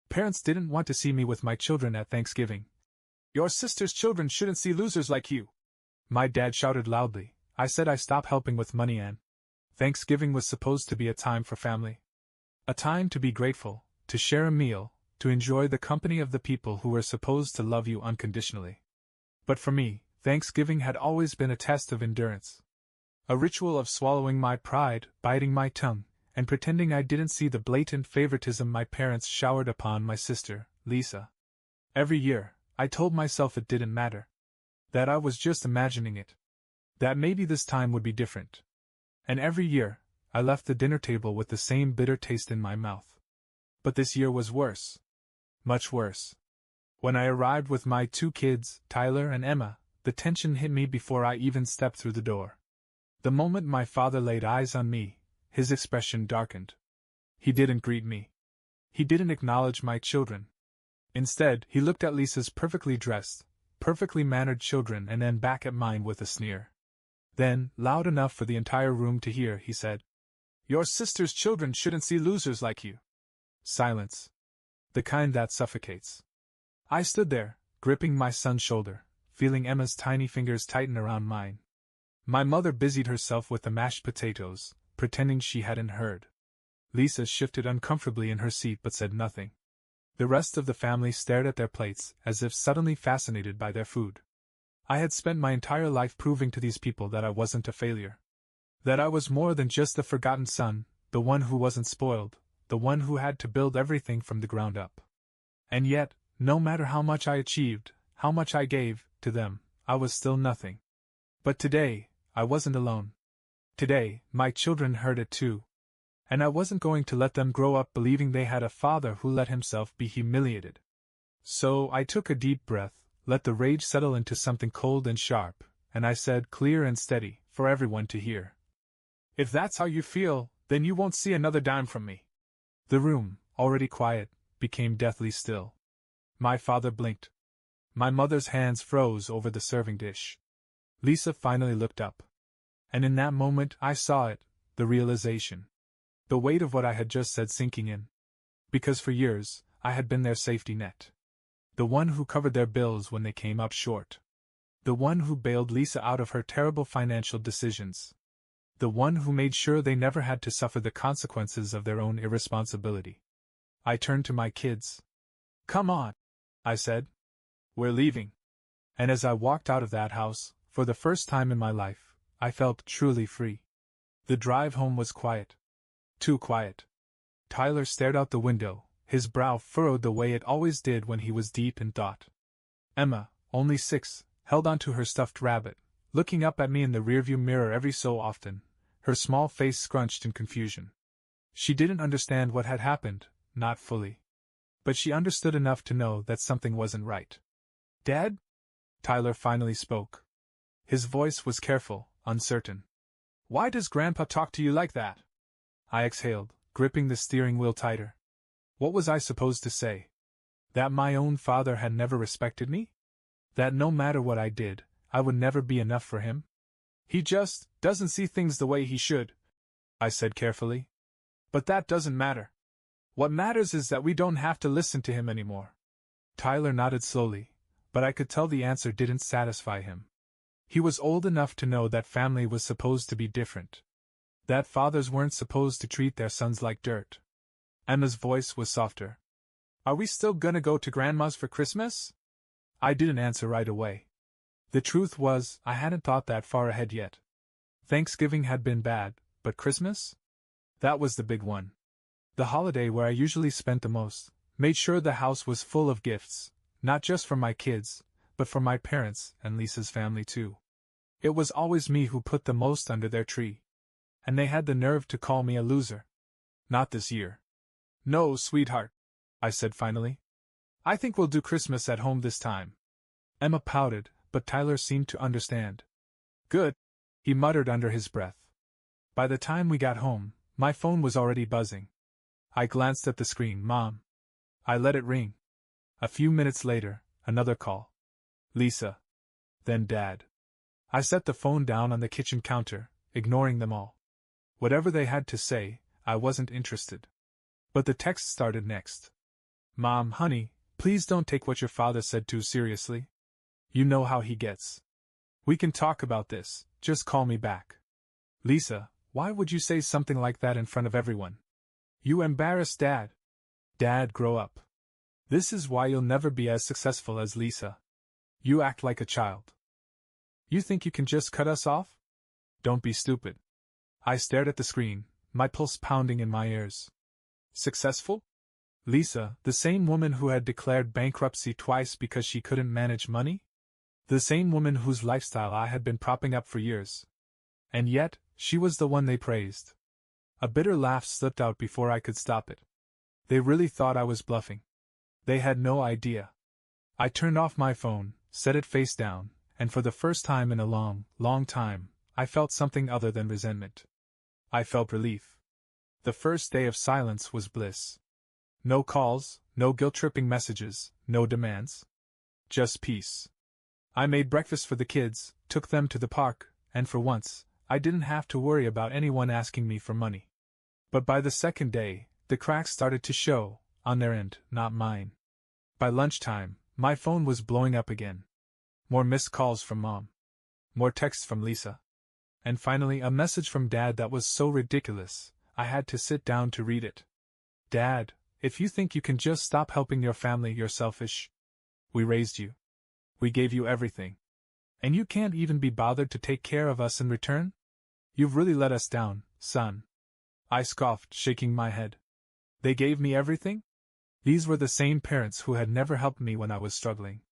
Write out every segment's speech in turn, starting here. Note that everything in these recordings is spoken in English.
Parents didn't want to see me with my children at Thanksgiving. Your sister's children shouldn't see losers like you. My dad shouted loudly. I said I stopped helping with money and Thanksgiving was supposed to be a time for family. A time to be grateful, to share a meal, to enjoy the company of the people who were supposed to love you unconditionally. But for me, Thanksgiving had always been a test of endurance. A ritual of swallowing my pride, biting my tongue, and pretending I didn't see the blatant favoritism my parents showered upon my sister, Lisa. Every year, I told myself it didn't matter. That I was just imagining it. That maybe this time would be different. And every year, I left the dinner table with the same bitter taste in my mouth. But this year was worse. Much worse. When I arrived with my 2 kids, Tyler and Emma, the tension hit me before I even stepped through the door. The moment my father laid eyes on me, his expression darkened. He didn't greet me. He didn't acknowledge my children. Instead, he looked at Lisa's perfectly dressed, perfectly mannered children and then back at mine with a sneer. Then, loud enough for the entire room to hear, he said, "Your sister's children shouldn't see losers like you." Silence. The kind that suffocates. I stood there, gripping my son's shoulder, feeling Emma's tiny fingers tighten around mine. My mother busied herself with the mashed potatoes, pretending she hadn't heard. Lisa shifted uncomfortably in her seat but said nothing. The rest of the family stared at their plates, as if suddenly fascinated by their food. I had spent my entire life proving to these people that I wasn't a failure. That I was more than just the forgotten son, the one who wasn't spoiled, the one who had to build everything from the ground up. And yet, no matter how much I achieved, how much I gave, to them, I was still nothing. But today, I wasn't alone. Today, my children heard it too. And I wasn't going to let them grow up believing they had a father who let himself be humiliated. So I took a deep breath, let the rage settle into something cold and sharp, and I said clear and steady, for everyone to hear. "If that's how you feel, then you won't see another dime from me." The room, already quiet, became deathly still. My father blinked. My mother's hands froze over the serving dish. Lisa finally looked up. And in that moment I saw it, the realization. The weight of what I had just said sinking in. Because for years, I had been their safety net. The one who covered their bills when they came up short. The one who bailed Lisa out of her terrible financial decisions. The one who made sure they never had to suffer the consequences of their own irresponsibility. I turned to my kids. "Come on," I said. "We're leaving." And as I walked out of that house, for the first time in my life, I felt truly free. The drive home was quiet. Too quiet. Tyler stared out the window, his brow furrowed the way it always did when he was deep in thought. Emma, only 6, held onto her stuffed rabbit, looking up at me in the rearview mirror every so often, her small face scrunched in confusion. She didn't understand what had happened, not fully. But she understood enough to know that something wasn't right. "Dad?" Tyler finally spoke. His voice was careful, uncertain. "Why does Grandpa talk to you like that?" I exhaled, gripping the steering wheel tighter. What was I supposed to say? That my own father had never respected me? That no matter what I did, I would never be enough for him? "He just doesn't see things the way he should," I said carefully. "But that doesn't matter. What matters is that we don't have to listen to him anymore." Tyler nodded slowly, but I could tell the answer didn't satisfy him. He was old enough to know that family was supposed to be different. That fathers weren't supposed to treat their sons like dirt. Emma's voice was softer. "Are we still gonna go to Grandma's for Christmas?" I didn't answer right away. The truth was, I hadn't thought that far ahead yet. Thanksgiving had been bad, but Christmas? That was the big one. The holiday where I usually spent the most, made sure the house was full of gifts, not just for my kids, but for my parents and Lisa's family too. It was always me who put the most under their tree. And they had the nerve to call me a loser. Not this year. "No, sweetheart," I said finally. "I think we'll do Christmas at home this time." Emma pouted, but Tyler seemed to understand. "Good," he muttered under his breath. By the time we got home, my phone was already buzzing. I glanced at the screen. "Mom." I let it ring. A few minutes later, another call. "Lisa." Then Dad. I set the phone down on the kitchen counter, ignoring them all. Whatever they had to say, I wasn't interested. But the text started next. Mom, honey, please don't take what your father said too seriously. You know how he gets. We can talk about this, just call me back. Lisa, why would you say something like that in front of everyone? You embarrass Dad. Dad, grow up. This is why you'll never be as successful as Lisa. You act like a child. You think you can just cut us off? Don't be stupid. I stared at the screen, my pulse pounding in my ears. Successful? Lisa, the same woman who had declared bankruptcy twice because she couldn't manage money? The same woman whose lifestyle I had been propping up for years. And yet, she was the one they praised. A bitter laugh slipped out before I could stop it. They really thought I was bluffing. They had no idea. I turned off my phone, set it face down, and for the first time in a long, long time, I felt something other than resentment. I felt relief. The first day of silence was bliss. No calls, no guilt-tripping messages, no demands. Just peace. I made breakfast for the kids, took them to the park, and for once, I didn't have to worry about anyone asking me for money. But by the second day, the cracks started to show, on their end, not mine. By lunchtime, my phone was blowing up again. More missed calls from Mom. More texts from Lisa. And finally a message from Dad that was so ridiculous, I had to sit down to read it. Dad, if you think you can just stop helping your family, you're selfish. We raised you. We gave you everything. And you can't even be bothered to take care of us in return? You've really let us down, son. I scoffed, shaking my head. They gave me everything? These were the same parents who had never helped me when I was struggling.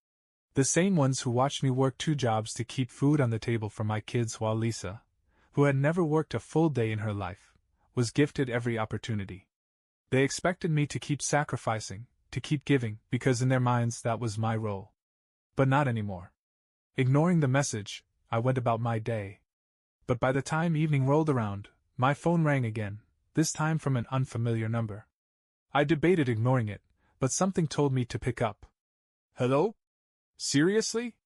The same ones who watched me work 2 jobs to keep food on the table for my kids while Lisa, who had never worked a full day in her life, was gifted every opportunity. They expected me to keep sacrificing, to keep giving, because in their minds that was my role. But not anymore. Ignoring the message, I went about my day. But by the time evening rolled around, my phone rang again, this time from an unfamiliar number. I debated ignoring it, but something told me to pick up. Hello? Seriously?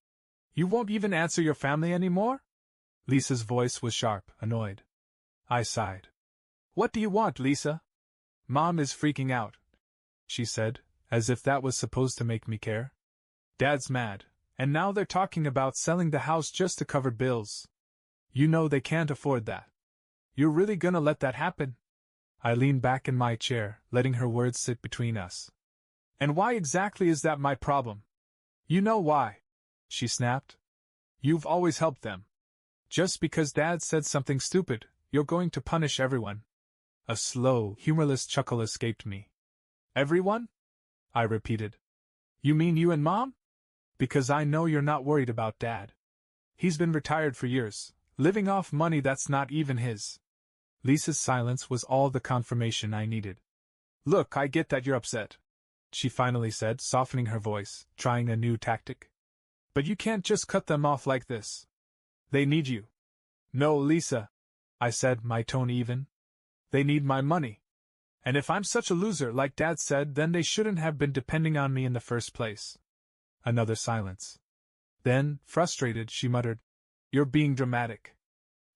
You won't even answer your family anymore? Lisa's voice was sharp, annoyed. I sighed. What do you want, Lisa? Mom is freaking out, she said, as if that was supposed to make me care. Dad's mad, and now they're talking about selling the house just to cover bills. You know they can't afford that. You're really gonna let that happen? I leaned back in my chair, letting her words sit between us. And why exactly is that my problem? You know why, she snapped. You've always helped them. Just because Dad said something stupid, you're going to punish everyone. A slow, humorless chuckle escaped me. Everyone? I repeated. You mean you and Mom? Because I know you're not worried about Dad. He's been retired for years, living off money that's not even his. Lisa's silence was all the confirmation I needed. Look, I get that you're upset, she finally said, softening her voice, trying a new tactic. But you can't just cut them off like this. They need you. No, Lisa, I said, my tone even. They need my money. And if I'm such a loser like Dad said, then they shouldn't have been depending on me in the first place. Another silence. Then, frustrated, she muttered, You're being dramatic.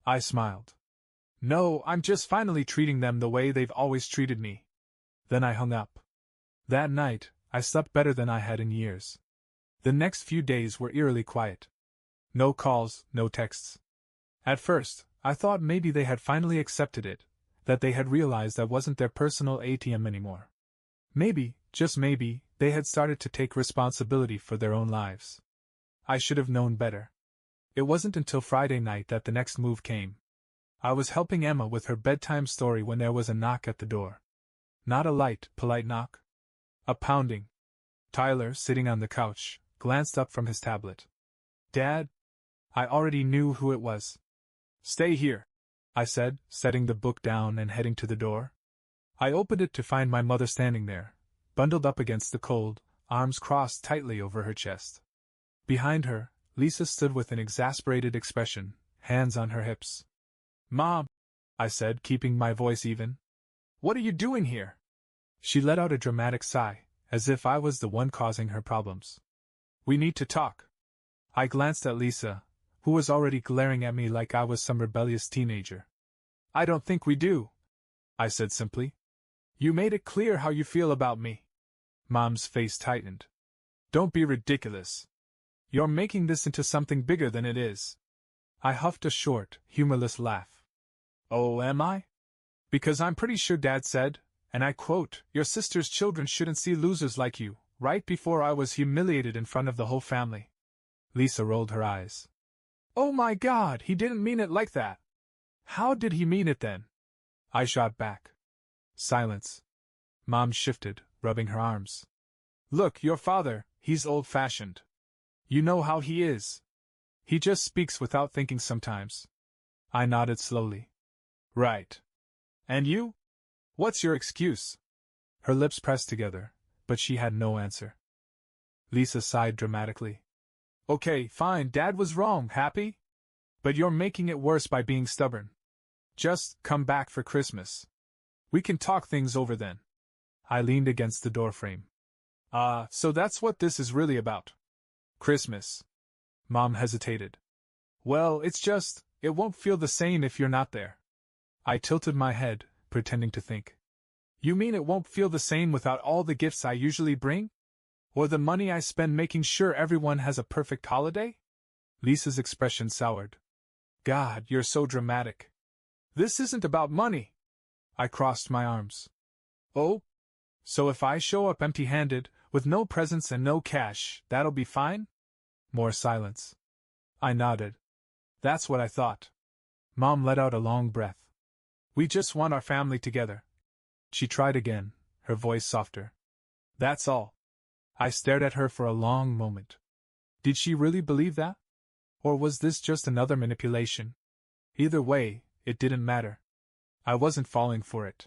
I smiled. No, I'm just finally treating them the way they've always treated me. Then I hung up. That night, I slept better than I had in years. The next few days were eerily quiet. No calls, no texts. At first, I thought maybe they had finally accepted it, that they had realized I wasn't their personal ATM anymore. Maybe, just maybe, they had started to take responsibility for their own lives. I should have known better. It wasn't until Friday night that the next move came. I was helping Emma with her bedtime story when there was a knock at the door. Not a light, polite knock. A pounding. Tyler, sitting on the couch, glanced up from his tablet. Dad? I already knew who it was. Stay here, I said, setting the book down and heading to the door. I opened it to find my mother standing there, bundled up against the cold, arms crossed tightly over her chest. Behind her, Lisa stood with an exasperated expression, hands on her hips. Mom, I said, keeping my voice even. What are you doing here? She let out a dramatic sigh, as if I was the one causing her problems. We need to talk. I glanced at Lisa, who was already glaring at me like I was some rebellious teenager. I don't think we do, I said simply. You made it clear how you feel about me. Mom's face tightened. Don't be ridiculous. You're making this into something bigger than it is. I huffed a short, humorless laugh. Oh, am I? Because I'm pretty sure Dad said, and I quote, your sister's children shouldn't see losers like you, right before I was humiliated in front of the whole family. Lisa rolled her eyes. Oh my God, he didn't mean it like that. How did he mean it then? I shot back. Silence. Mom shifted, rubbing her arms. Look, your father, he's old-fashioned. You know how he is. He just speaks without thinking sometimes. I nodded slowly. Right. And you? What's your excuse? Her lips pressed together, but she had no answer. Lisa sighed dramatically. Okay, fine, Dad was wrong, happy? But you're making it worse by being stubborn. Just come back for Christmas. We can talk things over then. I leaned against the doorframe. So that's what this is really about. Christmas. Mom hesitated. Well, it's just, it won't feel the same if you're not there. I tilted my head, pretending to think. You mean it won't feel the same without all the gifts I usually bring? Or the money I spend making sure everyone has a perfect holiday? Lisa's expression soured. God, you're so dramatic. This isn't about money. I crossed my arms. Oh? So if I show up empty-handed, with no presents and no cash, that'll be fine? More silence. I nodded. That's what I thought. Mom let out a long breath. We just want our family together. She tried again, her voice softer. That's all. I stared at her for a long moment. Did she really believe that? Or was this just another manipulation? Either way, it didn't matter. I wasn't falling for it.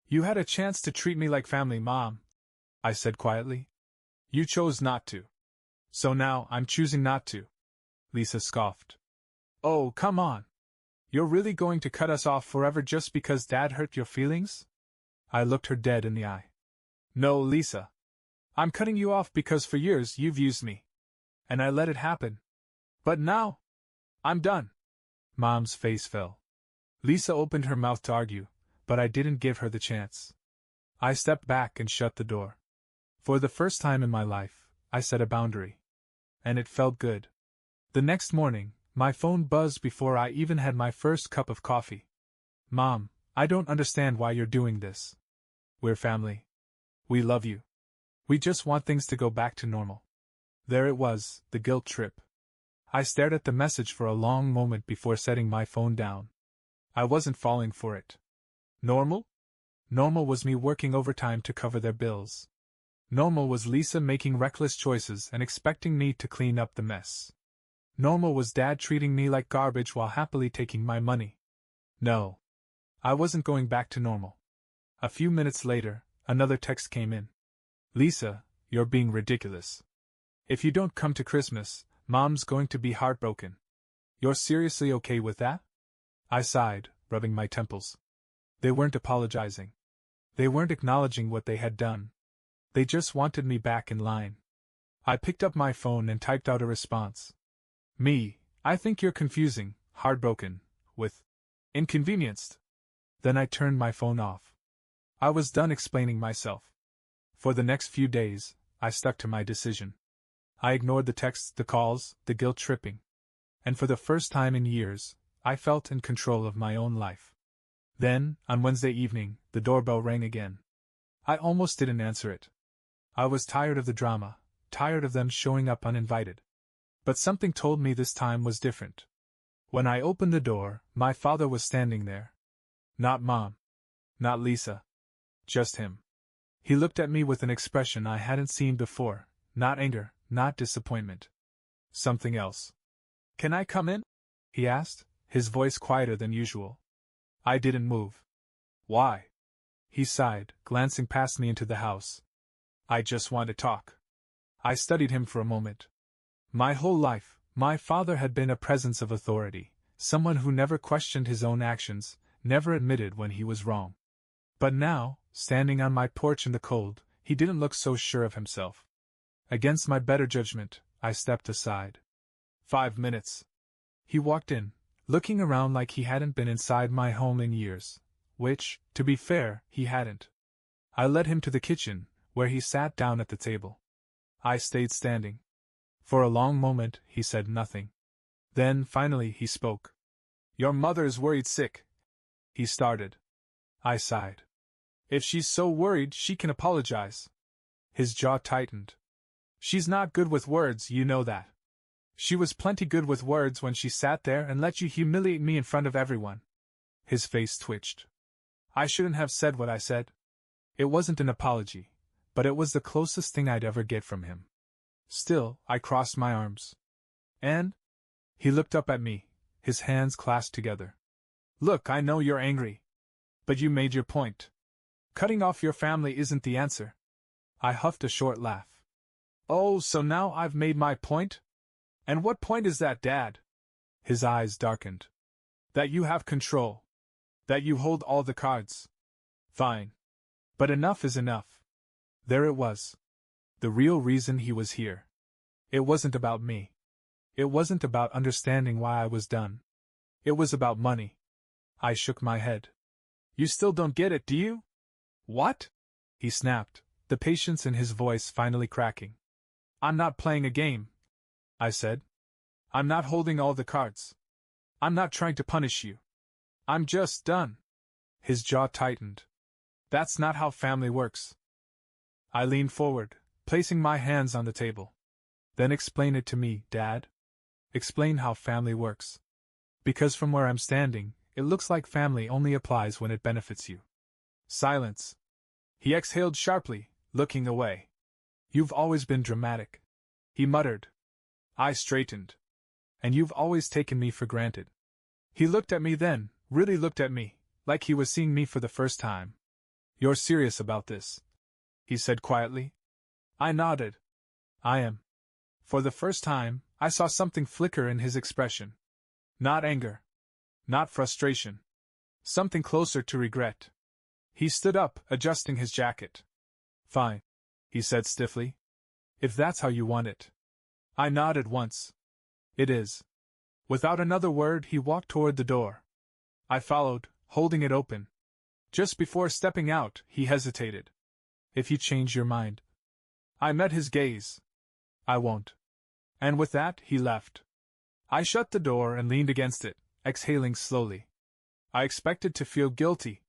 You had a chance to treat me like family, Mom, I said quietly. You chose not to. So now I'm choosing not to. Lisa scoffed. Oh, come on. You're really going to cut us off forever just because Dad hurt your feelings? I looked her dead in the eye. No, Lisa. I'm cutting you off because for years you've used me. And I let it happen. But now, I'm done. Mom's face fell. Lisa opened her mouth to argue, but I didn't give her the chance. I stepped back and shut the door. For the first time in my life, I set a boundary. And it felt good. The next morning, my phone buzzed before I even had my first cup of coffee. Mom, I don't understand why you're doing this. We're family. We love you. We just want things to go back to normal. There it was, the guilt trip. I stared at the message for a long moment before setting my phone down. I wasn't falling for it. Normal? Normal was me working overtime to cover their bills. Normal was Lisa making reckless choices and expecting me to clean up the mess. Normal was Dad treating me like garbage while happily taking my money. No. I wasn't going back to normal. A few minutes later, another text came in. Lisa, you're being ridiculous. If you don't come to Christmas, Mom's going to be heartbroken. You're seriously okay with that? I sighed, rubbing my temples. They weren't apologizing. They weren't acknowledging what they had done. They just wanted me back in line. I picked up my phone and typed out a response. Me, I think you're confusing heartbroken with inconvenienced. Then I turned my phone off. I was done explaining myself. For the next few days, I stuck to my decision. I ignored the texts, the calls, the guilt tripping. And for the first time in years, I felt in control of my own life. Then, on Wednesday evening, the doorbell rang again. I almost didn't answer it. I was tired of the drama, tired of them showing up uninvited. But something told me this time was different. When I opened the door, my father was standing there. Not Mom. Not Lisa. Just him. He looked at me with an expression I hadn't seen before, not anger, not disappointment. Something else. Can I come in? He asked, his voice quieter than usual. I didn't move. Why? He sighed, glancing past me into the house. I just want to talk. I studied him for a moment. My whole life, my father had been a presence of authority, someone who never questioned his own actions, never admitted when he was wrong. But now, standing on my porch in the cold, he didn't look so sure of himself. Against my better judgment, I stepped aside. 5 minutes. He walked in, looking around like he hadn't been inside my home in years, which, to be fair, he hadn't. I led him to the kitchen, where he sat down at the table. I stayed standing. For a long moment, he said nothing. Then, finally, he spoke. Your mother's worried sick. He started. I sighed. If she's so worried, she can apologize. His jaw tightened. She's not good with words, you know that. She was plenty good with words when she sat there and let you humiliate me in front of everyone. His face twitched. I shouldn't have said what I said. It wasn't an apology, but it was the closest thing I'd ever get from him. Still, I crossed my arms. And? He looked up at me, his hands clasped together. Look, I know you're angry. But you made your point. Cutting off your family isn't the answer. I huffed a short laugh. Oh, so now I've made my point? And what point is that, Dad? His eyes darkened. That you have control. That you hold all the cards. Fine. But enough is enough. There it was. The real reason he was here. It wasn't about me. It wasn't about understanding why I was done. It was about money. I shook my head. You still don't get it, do you? What? He snapped, the patience in his voice finally cracking. I'm not playing a game, I said. I'm not holding all the cards. I'm not trying to punish you. I'm just done. His jaw tightened. That's not how family works. I leaned forward, placing my hands on the table. Then explain it to me, Dad. Explain how family works. Because from where I'm standing, it looks like family only applies when it benefits you. Silence. He exhaled sharply, looking away. You've always been dramatic, he muttered. I straightened. And you've always taken me for granted. He looked at me then, really looked at me, like he was seeing me for the first time. You're serious about this? He said quietly. I nodded. I am. For the first time, I saw something flicker in his expression. Not anger. Not frustration. Something closer to regret. He stood up, adjusting his jacket. Fine, he said stiffly. If that's how you want it. I nodded once. It is. Without another word, he walked toward the door. I followed, holding it open. Just before stepping out, he hesitated. If you change your mind. I met his gaze. I won't. And with that, he left. I shut the door and leaned against it, exhaling slowly. I expected to feel guilty.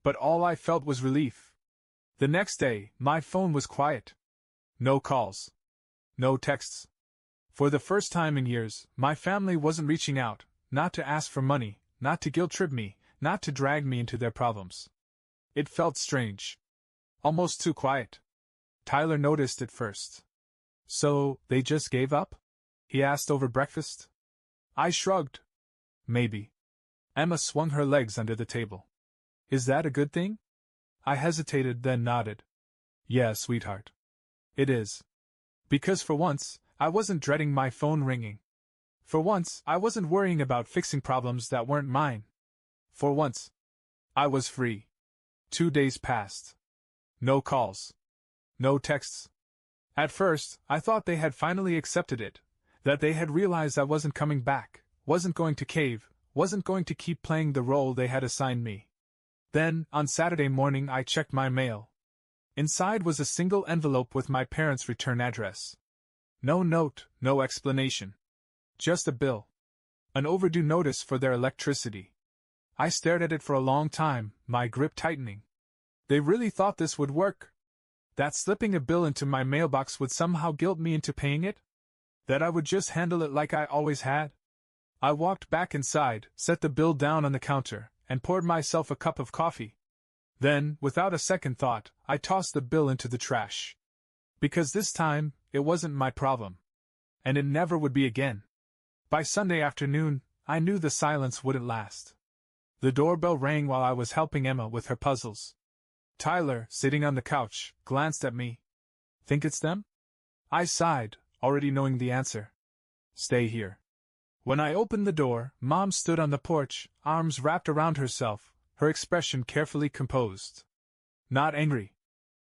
But all I felt was relief. The next day, my phone was quiet. No calls. No texts. For the first time in years, my family wasn't reaching out, not to ask for money, not to guilt-trip me, not to drag me into their problems. It felt strange. Almost too quiet. Tyler noticed it first. So, they just gave up? He asked over breakfast. I shrugged. Maybe. Emma swung her legs under the table. Is that a good thing? I hesitated, then nodded. Yeah, sweetheart. It is. Because for once, I wasn't dreading my phone ringing. For once, I wasn't worrying about fixing problems that weren't mine. For once, I was free. 2 days passed. No calls. No texts. At first, I thought they had finally accepted it, that they had realized I wasn't coming back, wasn't going to cave, wasn't going to keep playing the role they had assigned me. Then, on Saturday morning, I checked my mail. Inside was a single envelope with my parents' return address. No note, no explanation. Just a bill. An overdue notice for their electricity. I stared at it for a long time, my grip tightening. They really thought this would work? That slipping a bill into my mailbox would somehow guilt me into paying it? That I would just handle it like I always had? I walked back inside, set the bill down on the counter, and poured myself a cup of coffee. Then, without a second thought, I tossed the bill into the trash. Because this time, it wasn't my problem. And it never would be again. By Sunday afternoon, I knew the silence wouldn't last. The doorbell rang while I was helping Emma with her puzzles. Tyler, sitting on the couch, glanced at me. Think it's them? I sighed, already knowing the answer. Stay here. When I opened the door, Mom stood on the porch, arms wrapped around herself, her expression carefully composed. Not angry.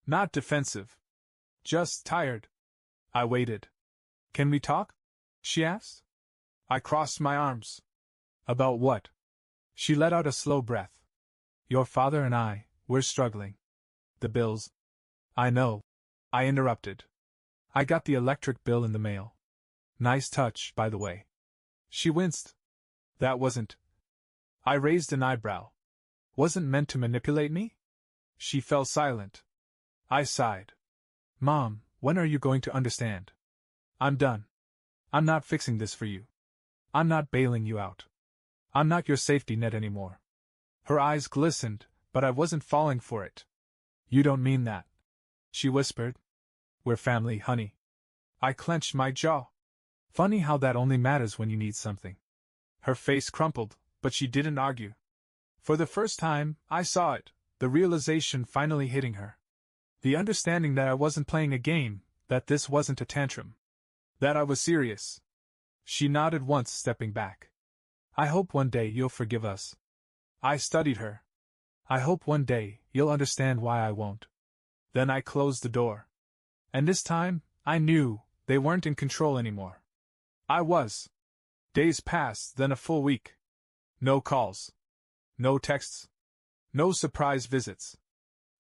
Not defensive. Just tired. I waited. Can we talk? She asked. I crossed my arms. About what? She let out a slow breath. Your father and I, we're struggling. The bills. I know. I interrupted. I got the electric bill in the mail. Nice touch, by the way. She winced. That wasn't. I raised an eyebrow. Wasn't meant to manipulate me? She fell silent. I sighed. Mom, when are you going to understand? I'm done. I'm not fixing this for you. I'm not bailing you out. I'm not your safety net anymore. Her eyes glistened, but I wasn't falling for it. You don't mean that, she whispered. We're family, honey. I clenched my jaw. Funny how that only matters when you need something. Her face crumpled, but she didn't argue. For the first time, I saw it, the realization finally hitting her. The understanding that I wasn't playing a game, that this wasn't a tantrum. That I was serious. She nodded once, stepping back. I hope one day you'll forgive us. I studied her. I hope one day you'll understand why I won't. Then I closed the door. And this time, I knew they weren't in control anymore. I was. Days passed, then a full week. No calls. No texts. No surprise visits.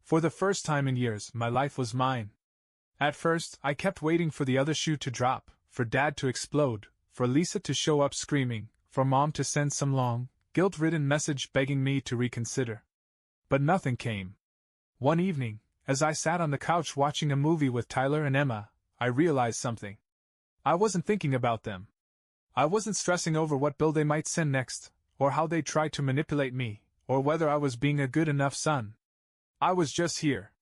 For the first time in years, my life was mine. At first, I kept waiting for the other shoe to drop, for Dad to explode, for Lisa to show up screaming, for Mom to send some long, guilt-ridden message begging me to reconsider. But nothing came. One evening, as I sat on the couch watching a movie with Tyler and Emma, I realized something. I wasn't thinking about them. I wasn't stressing over what bill they might send next, or how they'd try to manipulate me, or whether I was being a good enough son. I was just here.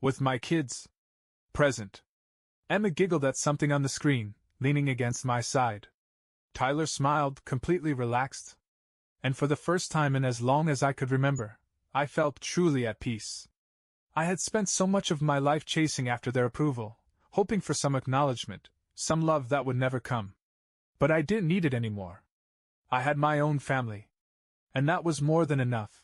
With my kids. Present. Emma giggled at something on the screen, leaning against my side. Tyler smiled, completely relaxed. And for the first time in as long as I could remember, I felt truly at peace. I had spent so much of my life chasing after their approval, hoping for some acknowledgement, some love that would never come. But I didn't need it anymore. I had my own family. And that was more than enough.